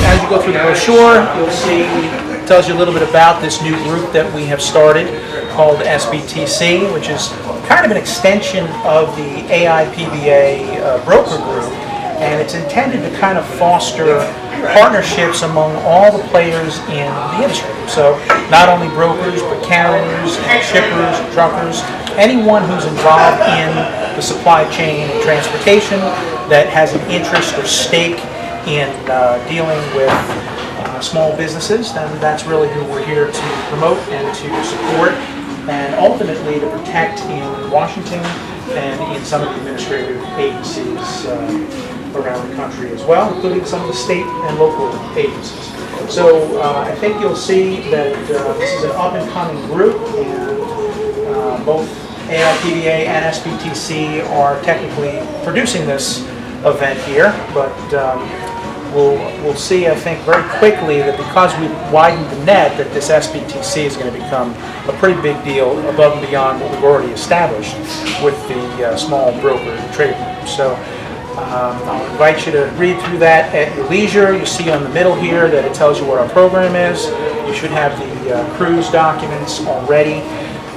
As you go through the brochure, you'll see it tells you a little bit about this new group that we have started called SBTC, which is kind of an extension of the AIPBA broker group, and it's intended to kind of foster partnerships among all the players in the industry. So not only brokers, but carriers, shippers, truckers, anyone who's involved in the supply chain and transportation that has an interest or stake in dealing with small businesses, then that's really who we're here to promote and to support, and ultimately to protect in Washington and in some of the administrative agencies around the country as well, including some of the state and local agencies. So I think you'll see that this is an up-and-coming group, and both AIPBA and SBTC are technically producing this event here, but we'll see, I think, very quickly that because we've widened the net, that this SBTC is going to become a pretty big deal above and beyond what we've already established with the small broker trade group. So I'll invite you to read through that at your leisure. You see on the middle here that it tells you what our program is. You should have the cruise documents already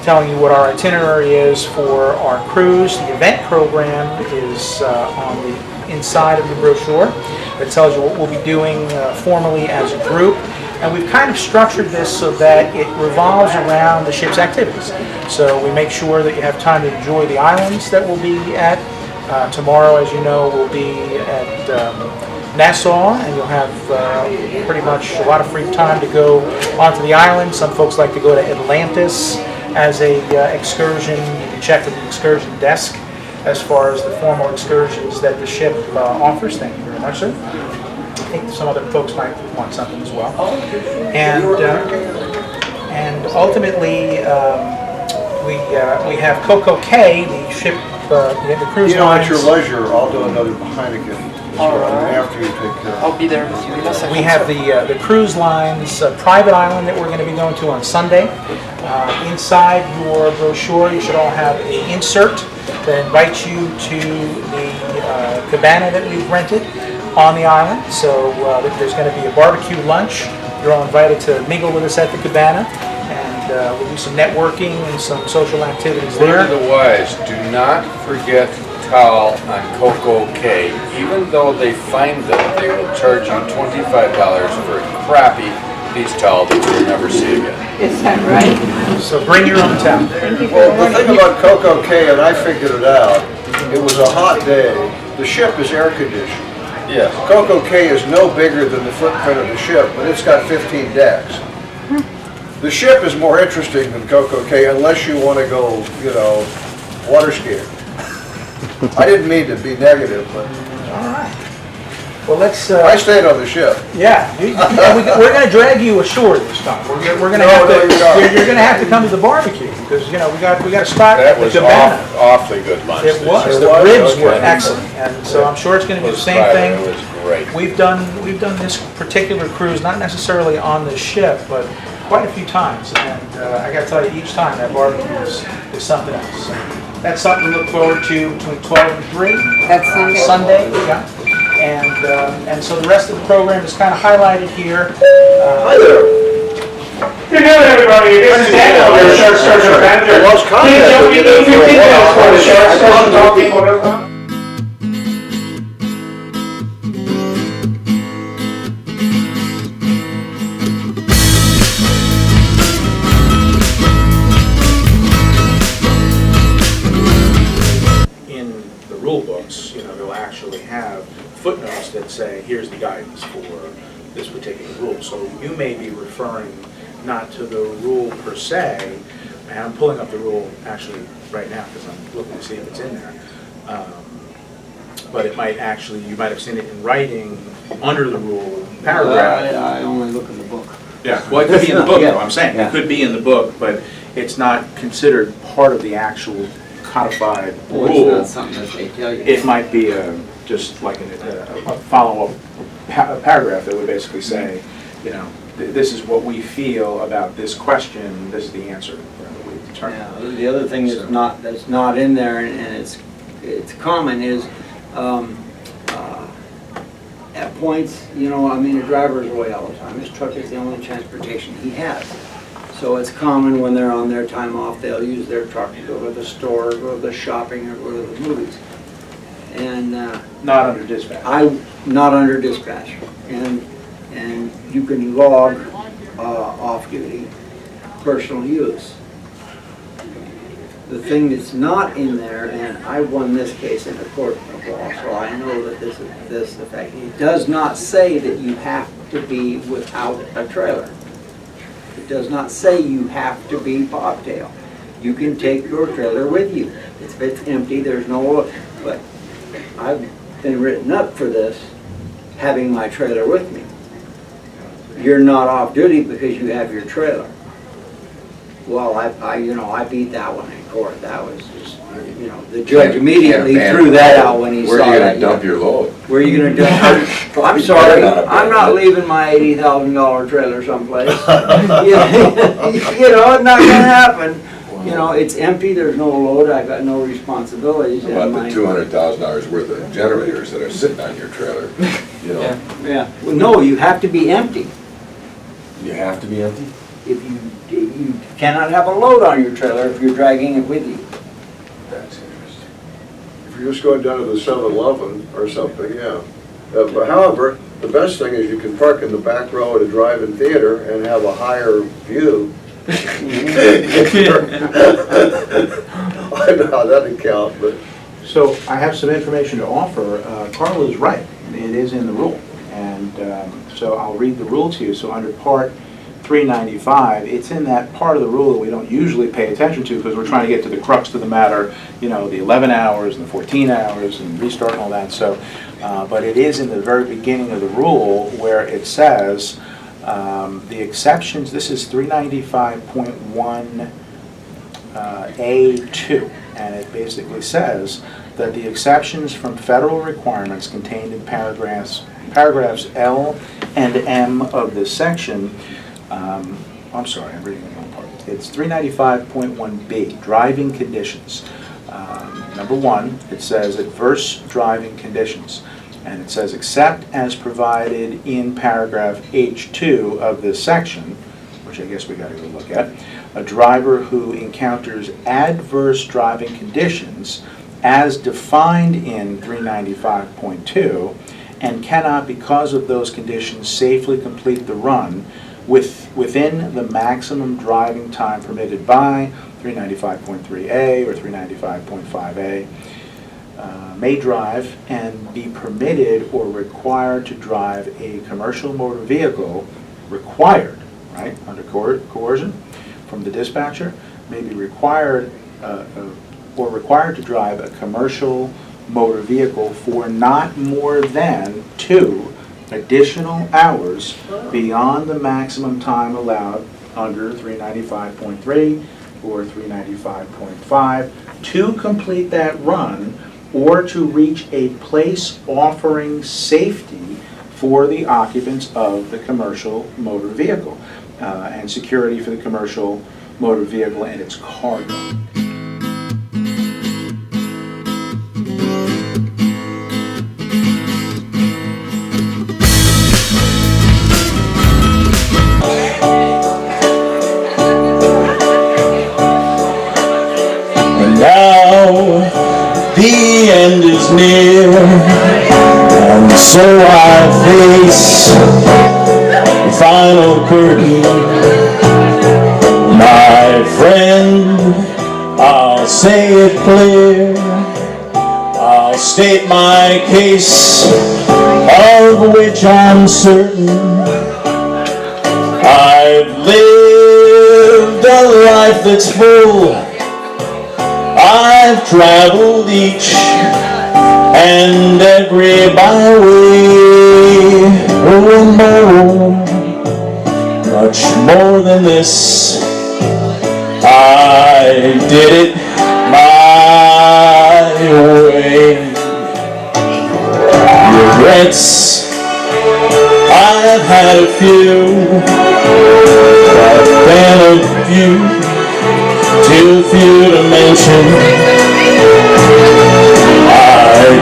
telling you what our itinerary is for our cruise. The event program is on the inside of the brochure. It tells you what we'll be doing formally as a group, and we've kind of structured this so that it revolves around the ship's activities. So we make sure that you have time to enjoy the islands that we'll be at. Tomorrow, as you know, we'll be at Nassau, and you'll have pretty much a lot of free time to go onto the island. Some folks like to go to Atlantis as a excursion. You can check with the excursion desk as far as the formal excursions that the ship offers. Thank you very much, sir. I think some other folks might want something as well. And ultimately, we have CocoCay, the ship the cruise You know, at lines. your leisure, I'll do another Heineken after you take care of I'll be there with you in a second. We have the cruise lines private island that we're going to be going to on Sunday. Inside your brochure, you should all have an insert that invites you to the cabana that we've rented on the island. So there's going to be a barbecue lunch. You're all invited to mingle with us at the cabana, and we'll do some networking and some social activities Word there. of the wise, do not forget towel on CocoCay. Even though they find them, they will charge you $25 for a crappy beach towel that you'll never see again. Is that right? So bring your own towel. Well, the thing about CocoCay, and I figured it out, it was a hot day. The ship is air conditioned. Yes. CocoCay is no bigger than the footprint of the ship, but it's got 15 decks. The ship is more interesting than CocoCay unless you want to go, you know, water skiing. I didn't mean to be negative, but All right. Well, let's. I stayed on the ship. Yeah, we're going to drag you ashore this time. We're going to have to. You're going to have to come to the barbecue because we got a spot That at the was cabana. awfully good lunch. It was. It The was? ribs were Okay. excellent, and so I'm sure it's going to be the same thing. It was great. We've done this particular cruise not necessarily on the ship, but quite a few times, and I got to tell you, each time that barbecue is something else. So that's something to look forward to between 12 and 3. That's Sunday. Sunday, yeah. And so the rest of the program is kind of highlighted here. Hi there. Good evening, everybody. This is Daniel, your Shark Surgeon Manager. Lost contact Please with you there for a 15 minutes for while. the Shark I Surgeon talked to talking people. order. In the rule books, they'll actually have footnotes that say, here's the guidance for this particular rule. So you may be referring not to the rule per se, and I'm pulling up the rule actually right now because I'm looking to see if it's in there. But it might actually, you might have seen it in writing under the rule paragraph. I only look in the book. Yeah, well, it could be in the book, Yeah. though, I'm saying. Yeah. It could be in the book, but it's not considered part of the actual codified Well, rule. it's not something that they tell you. It might be just like a follow-up paragraph that would basically say, this is what we feel about this question, this is the answer that we've determined. Yeah, the other thing that's not in there, and it's common, is at points, a driver's away all the time. His truck is the only transportation he has. So it's common when they're on their time off, they'll use their truck to go to the store, go to the shopping, or go to the movies. And Not under dispatch. not under dispatch. And you can log off-duty personal use. The thing that's not in there, and I won this case in a court of law, so I know that this is the fact. It does not say that you have to be without a trailer. It does not say you have to be bobtail. You can take your trailer with you. If it's empty, there's no, but I've been written up for this, having my trailer with me. You're not off duty because you have your trailer. Well, I beat that one in court. That was just, the judge immediately threw that out when he saw that. Where are you gonna dump your load? Where are you gonna dump? I'm sorry, I'm not leaving my $80,000 trailer someplace. It's not gonna happen. It's empty, there's no load, I've got no responsibilities. How about the $200,000 worth of generators that are sitting on your trailer, Yeah, well, no, you have to be empty. You have to be empty? If you cannot have a load on your trailer if you're dragging it with you. That's interesting. If you're just going down to the 7-Eleven or something, yeah. But however, the best thing is you can park in the back row at a drive-in theater and have a higher view. I know how that'd count, but So I have some information to offer. Carla is right. It is in the rule. And so I'll read the rule to you. So under Part 395, it's in that part of the rule that we don't usually pay attention to because we're trying to get to the crux of the matter, the 11 hours and the 14 hours and restart and all that. So, but it is in the very beginning of the rule where it says the exceptions, this is 395.1 A2. And it basically says that the exceptions from federal requirements contained in paragraphs L and M of this section, I'm sorry, I'm reading the wrong part. It's 395.1B, driving conditions. Number one, it says adverse driving conditions. And it says, except as provided in paragraph H2 of this section, which I guess we got to go look at, a driver who encounters adverse driving conditions as defined in 395.2 and cannot, because of those conditions, safely complete the run within the maximum driving time permitted by 395.3A or 395.5A, may drive and be permitted or required to drive a commercial motor vehicle, required, right, under coercion from the dispatcher, may be required or required to drive a commercial motor vehicle for not more than 2 additional hours beyond the maximum time allowed under 395.3 or 395.5 to complete that run or to reach a place offering safety for the occupants of the commercial motor vehicle and security for the commercial motor vehicle and its cargo. The end is near, and so I face the final curtain. My friend, I'll say it clear, I'll state my case, of which I'm certain. I've lived a life that's full, I've traveled each and every byway, oh more, much more than this. I did it my way. Regrets, I've had a few, but then a few, too few to mention. I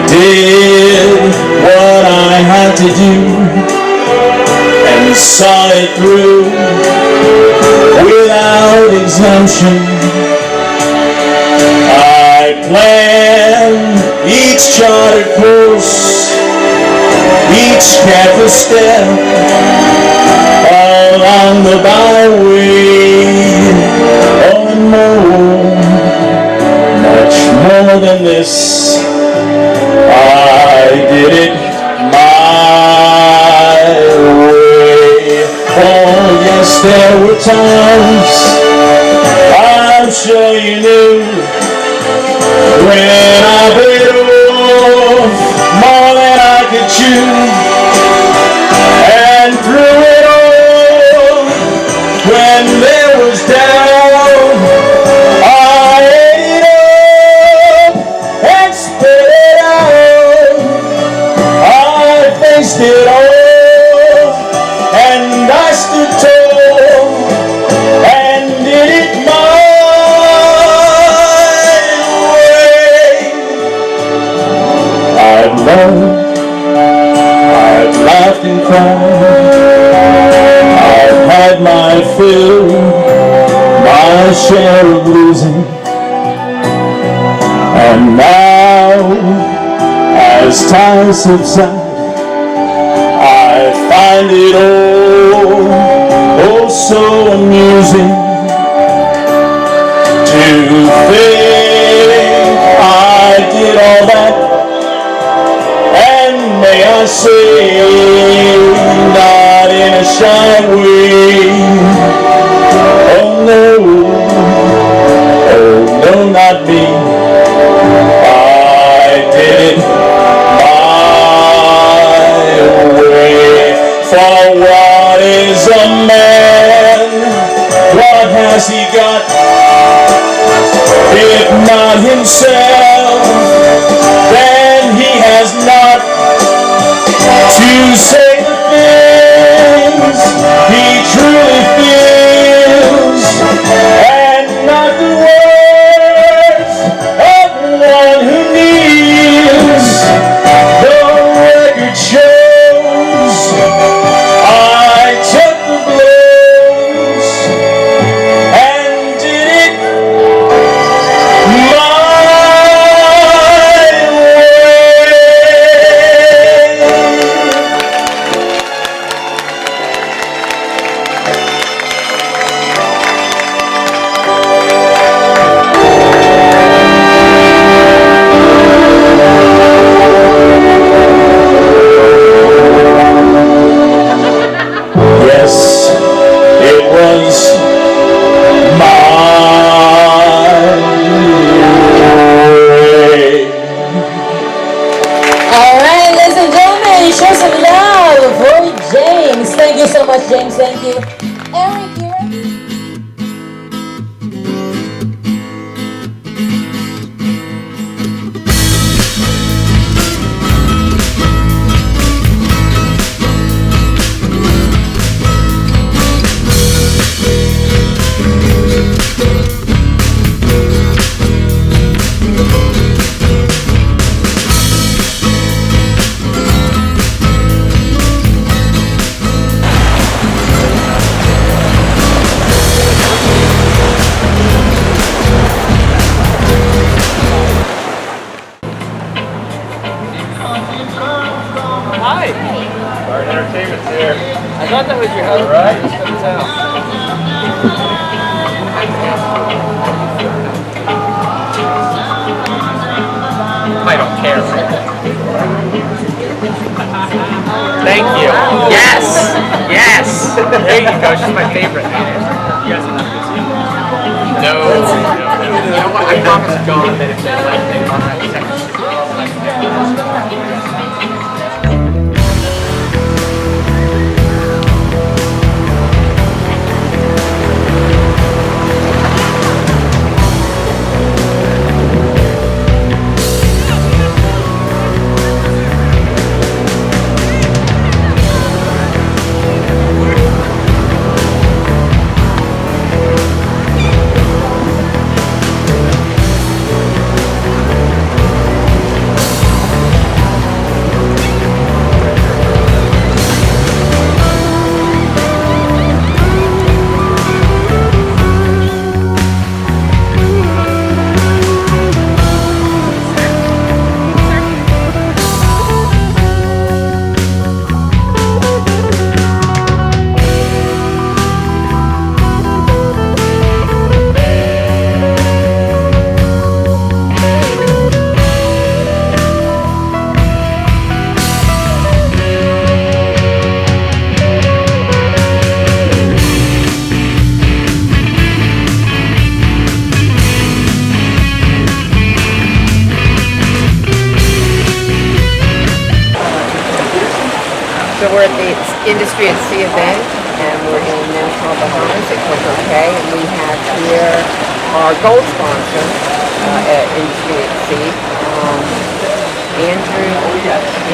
did what I had to do and saw it through without exemption. I planned each charted course, each careful step along the byway. Oh, and more, much more than this, I did it my way. Oh yes, there were times, I'm sure you knew, when I bit off more than I could chew, and through it all, when there was doubt, I ate it up and spit it out. I faced it all, and I stood tall, and did it my way. I've loved, I've laughed and cried, I've had my fill, my share of losing, and now, as time subsides, I find it oh so amusing to think I did all that, and may I say, not in a shy way. Oh no, not me. I did it my way. For what is a man? What has he got? If not himself, then he has not to say the things he truly feels, and not the words of one who kneels. The record shows I took the blows and did it my way. Yes, it was my way. All right, ladies and gentlemen, show some love for James. Thank you so much, James. Thank you. Eric, you're up. Hi. Bard Entertainment's here. I thought that was your husband. All right. I just couldn't tell. I don't care. Thank you. Yes. Yes. There you go. She's my favorite. You guys will never see her. No. You know what? I promised John that if they like me, I'll have a second. So we're at the Industry at Sea event, and we're in Nassau, Bahamas at CocoCay, and we have here our gold sponsor at Industry at Sea, Andrew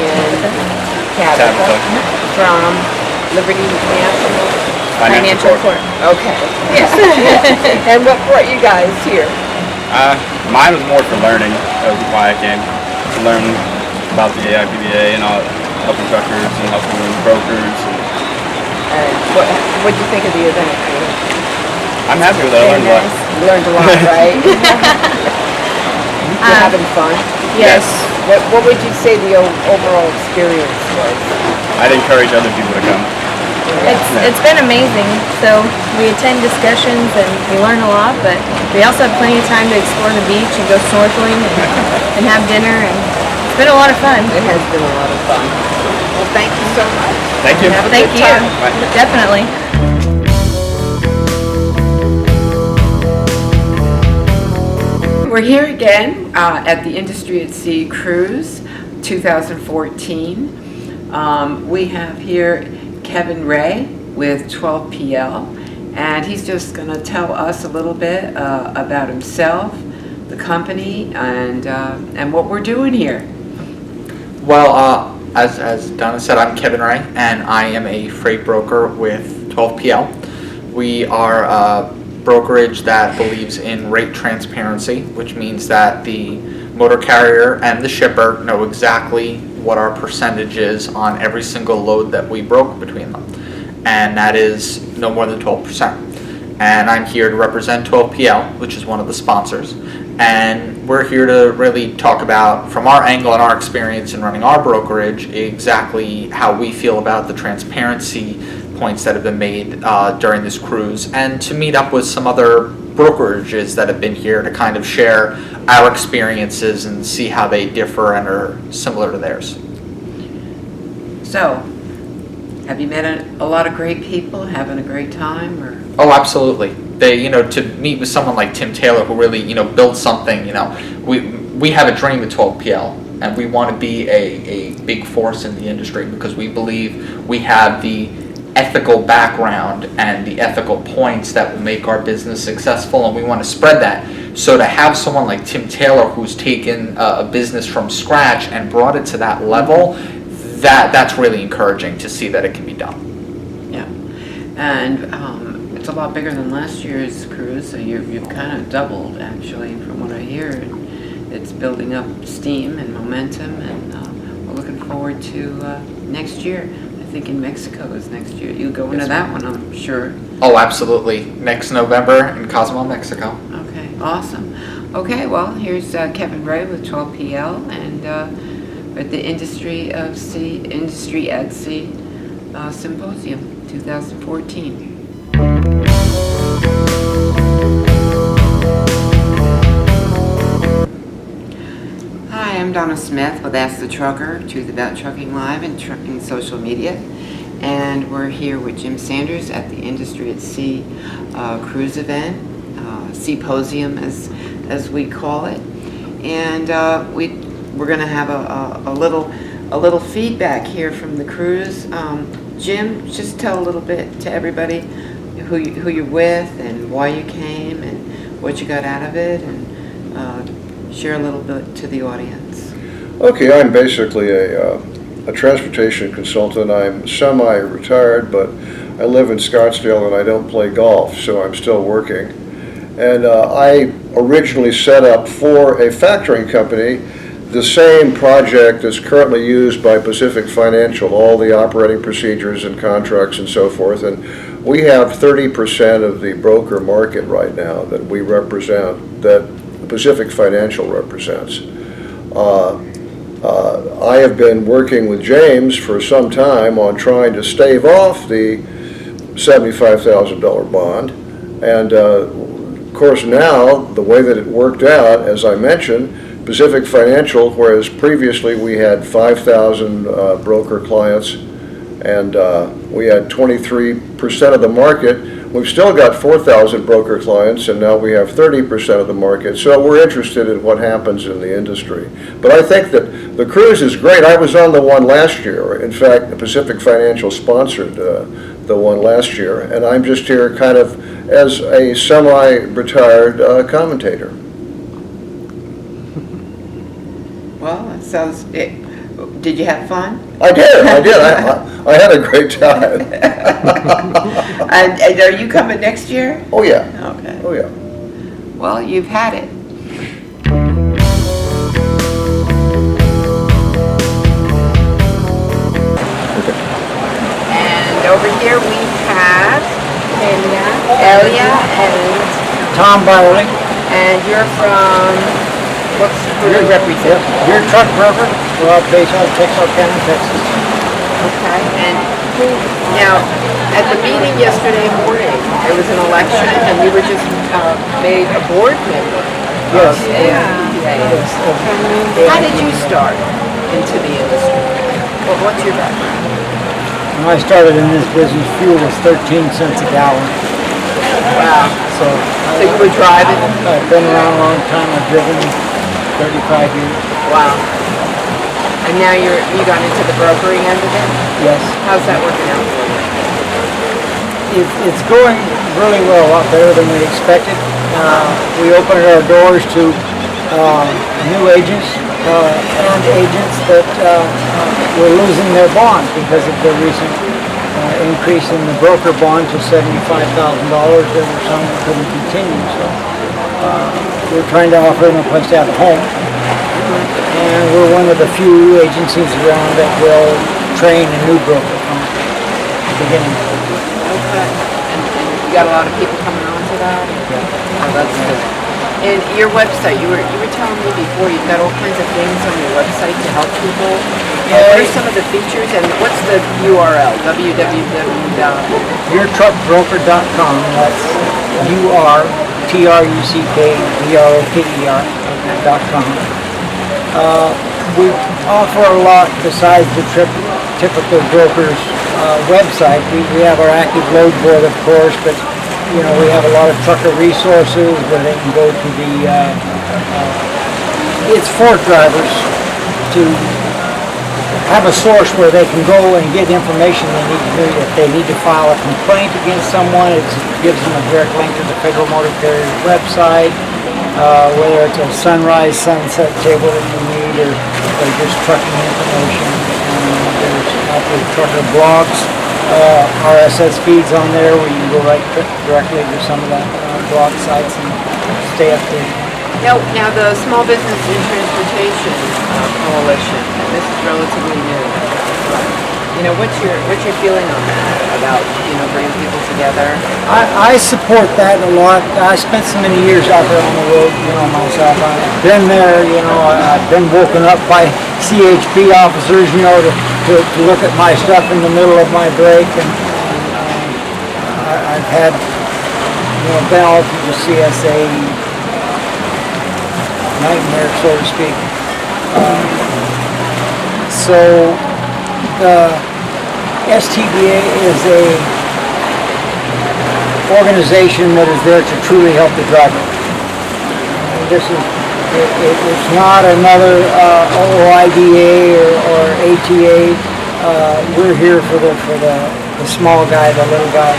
and Tabitha from Liberty National Financial Corp. Okay. Yes. And what brought you guys here? Mine was more for learning. That was why I came, to learn about the AIPBA and all, helping truckers and helping brokers. And what did you think of the event? I'm happy with it. I learned a lot. You learned a lot, right? You're having fun? Yes. What would you say the overall experience was? I'd encourage other people to come. It's been amazing. So we attend discussions and we learn a lot, but we also have plenty of time to explore the beach and go snorkeling and have dinner, and it's been a lot of fun. It has been a lot of fun. Well, thank you so much. Thank you. Have a Thank good you. time. Definitely. We're here again at the Industry at Sea Cruise 2014. We have here Kevin Ray with 12PL, and he's just going to tell us a little bit about himself, the company and what we're doing here. Well, as Donna said, I'm Kevin Ray, and I am a freight broker with 12PL. We are a brokerage that believes in rate transparency, which means that the motor carrier and the shipper know exactly what our percentage is on every single load that we broke between them, and that is no more than 12%. And I'm here to represent 12PL, which is one of the sponsors. And we're here to really talk about, from our angle and our experience in running our brokerage, exactly how we feel about the transparency points that have been made during this cruise, and to meet up with some other brokerages that have been here to kind of share our experiences and see how they differ and are similar to theirs. So, have you met a lot of great people, having a great time, or? Oh, absolutely. They, to meet with someone like Tim Taylor, who really, built something. We have a dream at 12PL, and we want to be a big force in the industry because we believe we have the ethical background and the ethical points that will make our business successful, and we want to spread that. So to have someone like Tim Taylor, who's taken a business from scratch and brought it to that level, that's really encouraging to see that it can be done. Yeah, and it's a lot bigger than last year's cruise, so you've kind of doubled, actually, from what I hear. And it's building up steam and momentum, and we're looking forward to next year. I think in Mexico is next year. You go into that one, I'm sure. Oh, absolutely. Next November in Cozumel, Mexico. Okay, awesome. Okay, well, here's Kevin Ray with 12PL, and at the Industry at Sea Symposium 2014. Hi, I'm Donna Smith with Ask the Trucker, Truth About Trucking Live and Trucking Social Media. And we're here with Jim Sanders at the Industry at Sea cruise event, Seaposium as we call it. And we're going to have a little feedback here from the cruise. Jim, just tell a little bit to everybody who you're with and why you came and what you got out of it, and share a little bit to the audience. Okay, I'm basically a transportation consultant. I'm semi-retired, but I live in Scottsdale and I don't play golf, so I'm still working. And I originally set up for a factoring company the same project that's currently used by Pacific Financial, all the operating procedures and contracts and so forth. And we have 30% of the broker market right now that we represent, that Pacific Financial represents. I have been working with James for some time on trying to stave off the $75,000 bond. And of course now, the way that it worked out, as I mentioned, Pacific Financial, whereas previously we had 5,000 broker clients and we had 23% of the market, we've still got 4,000 broker clients, and now we have 30% of the market. So we're interested in what happens in the industry. But I think that the cruise is great. I was on the one last year. In fact, the Pacific Financial sponsored the one last year, and I'm just here kind of as a semi-retired commentator. Well, it sounds. Did you have fun? I did. I had a great time. And are you coming next year? Oh yeah. Okay. Oh yeah. Well, you've had it. And over here we have Elia and Tom Byerly. And you're from. Who do you represent? You're a truck broker. We're all based out of Texarkana, Texas. Okay. And now, at the meeting yesterday morning, there was an election, and you were just made a board member. Yes. How did you start into the industry? Well, what's your background? When I started in this business, fuel was 13 cents a gallon. Wow. So you were driving? I've been around a long time. I've driven 35 years. Wow. And now you got into the brokering end of it? Yes. How's that working out for you? it's going really well, a lot better than we expected. We opened our doors to new agents and agents that were losing their bonds because of the recent increase in the broker bond to $75,000. There were some that couldn't continue, so we're trying to offer them a place to have a home. And we're one of the few agencies around that will train a new broker from the beginning. Okay. And you got a lot of people coming on to that? Yeah. Oh, that's good. And your website, you were telling me before, you've got all kinds of things on your website to help people. What are some of the features and what's the URL? yourtruckbroker.com. That's URTRUCKBROKER.com. We offer a lot besides the typical broker's website. We have our active load board, of course, but you know, we have a lot of trucker resources where they can go to the, it's for drivers to have a source where they can go and get information they need to do. If they need to file a complaint against someone, it gives them a direct link to the Federal Motor Carrier website, whether it's a sunrise, sunset table that you need, or just trucking information. And there's also trucker blogs. RSS feeds on there where you can go right directly to some of the blog sites and stay up to date. Now the Small Business in Transportation Coalition, and this is relatively new. You know, what's your feeling on that about, you know, bringing people together? I support that a lot. I spent so many years out there on the road, you know, myself. I've been there, you know, I've been woken up by CHP officers, you know, to look at my stuff in the middle of my break, and I've had, you know, been all through the CSA nightmare, so to speak. So the STBA is a organization that is there to truly help the driver. And this is, it's not another OIDA or ATA. We're here for the small guy, the little guy,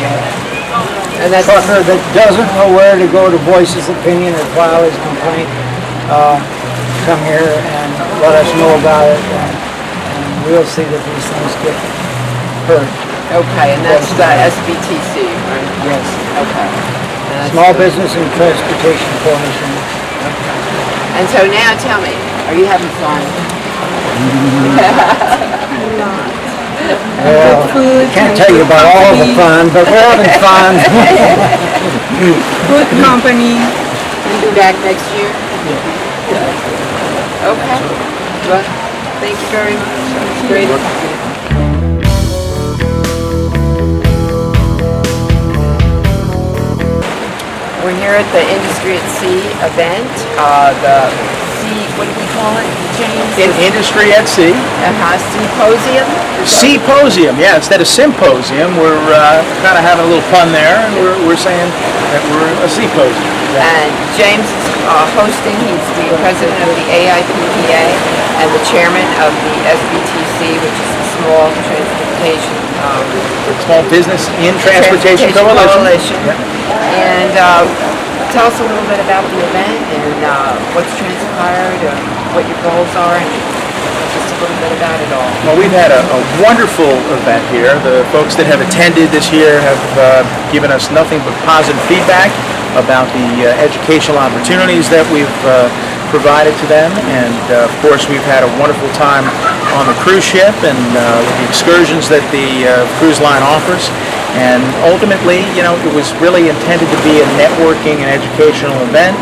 and that's trucker that doesn't know where to go to voice his opinion or file his complaint. Come here and let us know about it, and we'll see that these things get heard. Okay, and that's the SBTC, right? Yes. Okay. Small Business and Transportation Coalition. And so now tell me, are you having fun? Well, can't tell you about all the fun, but we're having fun. Good company. And be back next year? Okay. Well, thank you very much. That was great. We're here at the Industry at Sea event. The Sea, what do we call it, James? Industry at Sea. Symposium? Symposium, yeah. Instead of symposium, we're kind of having a little fun there, and we're saying that we're a symposium. And James is hosting. He's the president of the AIPPA and the chairman of the SBTC, which is the Small Transportation Small Business in Transportation Coalition. Yeah. And tell us a little bit about the event and what's transpired, what your goals are, and just a little bit about it all. Well, we've had a wonderful event here. The folks that have attended this year have given us nothing but positive feedback about the educational opportunities that we've provided to them, and of course we've had a wonderful time on the cruise ship and the excursions that the cruise line offers. And ultimately, you know, it was really intended to be a networking and educational event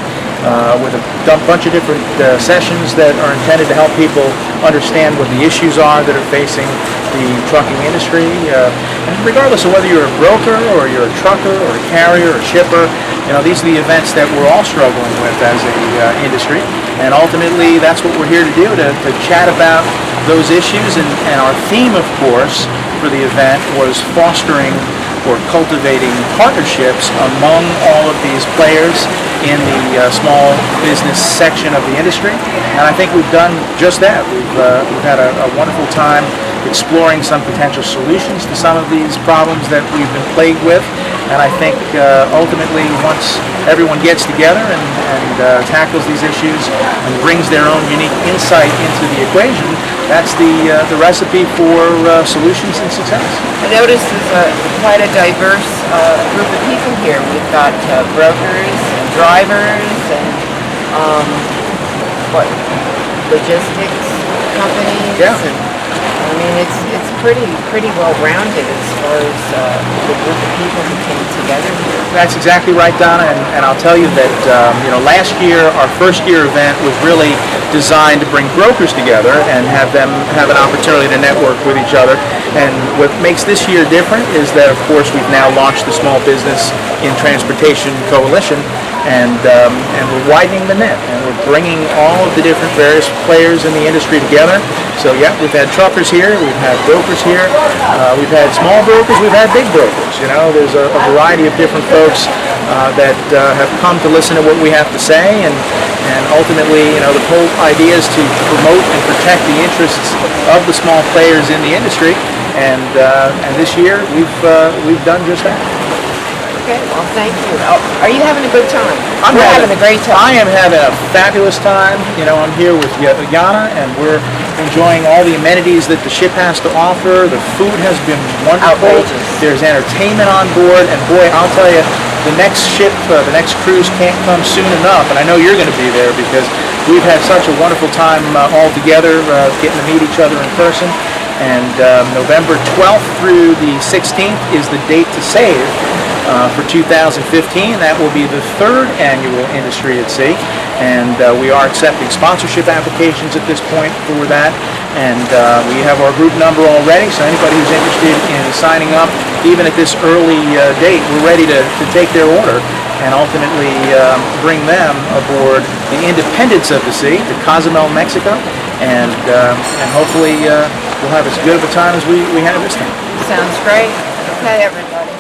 with a bunch of different sessions that are intended to help people understand what the issues are that are facing the trucking industry. And regardless of whether you're a broker or you're a trucker or a carrier or a shipper, you know, these are the events that we're all struggling with as a industry. And ultimately, that's what we're here to do, to chat about those issues. And our theme, of course, for the event was fostering or cultivating partnerships among all of these players in the small business section of the industry, and I think we've done just that. We've had a wonderful time exploring some potential solutions to some of these problems that we've been plagued with, and I think ultimately once everyone gets together and tackles these issues and brings their own unique insight into the equation, that's the recipe for solutions and success. I noticed there's quite a diverse group of people here. We've got brokers and drivers and logistics companies. Yeah. And, I mean, it's pretty well rounded as far as the group of people who came together here. That's exactly right, Donna, and I'll tell you that last year, our first year event was really designed to bring brokers together and have them have an opportunity to network with each other. And what makes this year different is that, of course, we've now launched the Small Business in Transportation Coalition, and we're widening the net, and we're bringing all of the different various players in the industry together. So yeah, we've had truckers here, we've had brokers here, we've had small brokers, we've had big brokers. There's a variety of different folks that have come to listen to what we have to say, and ultimately, the whole idea is to promote and protect the interests of the small players in the industry, and this year we've done just that. Okay, well, thank you. Are you having a good time? We're having a great time. I am having a fabulous time. I'm here with Yana, and we're enjoying all the amenities that the ship has to offer. The food has been wonderful. Outrageous. There's entertainment on board, and boy, I'll tell you, the next ship, the next cruise can't come soon enough, and I know you're going to be there because we've had such a wonderful time all together, getting to meet each other in person. And November 12th through the 16th is the date to save. For 2015, that will be the third annual Industry at Sea, and we are accepting sponsorship applications at this point for that, and we have our group number already, so anybody who's interested in signing up, even at this early date, we're ready to take their order and ultimately bring them aboard the Independence of the Sea to Cozumel, Mexico, and hopefully we'll have as good of a time as we had this time. Sounds great. Okay, everybody.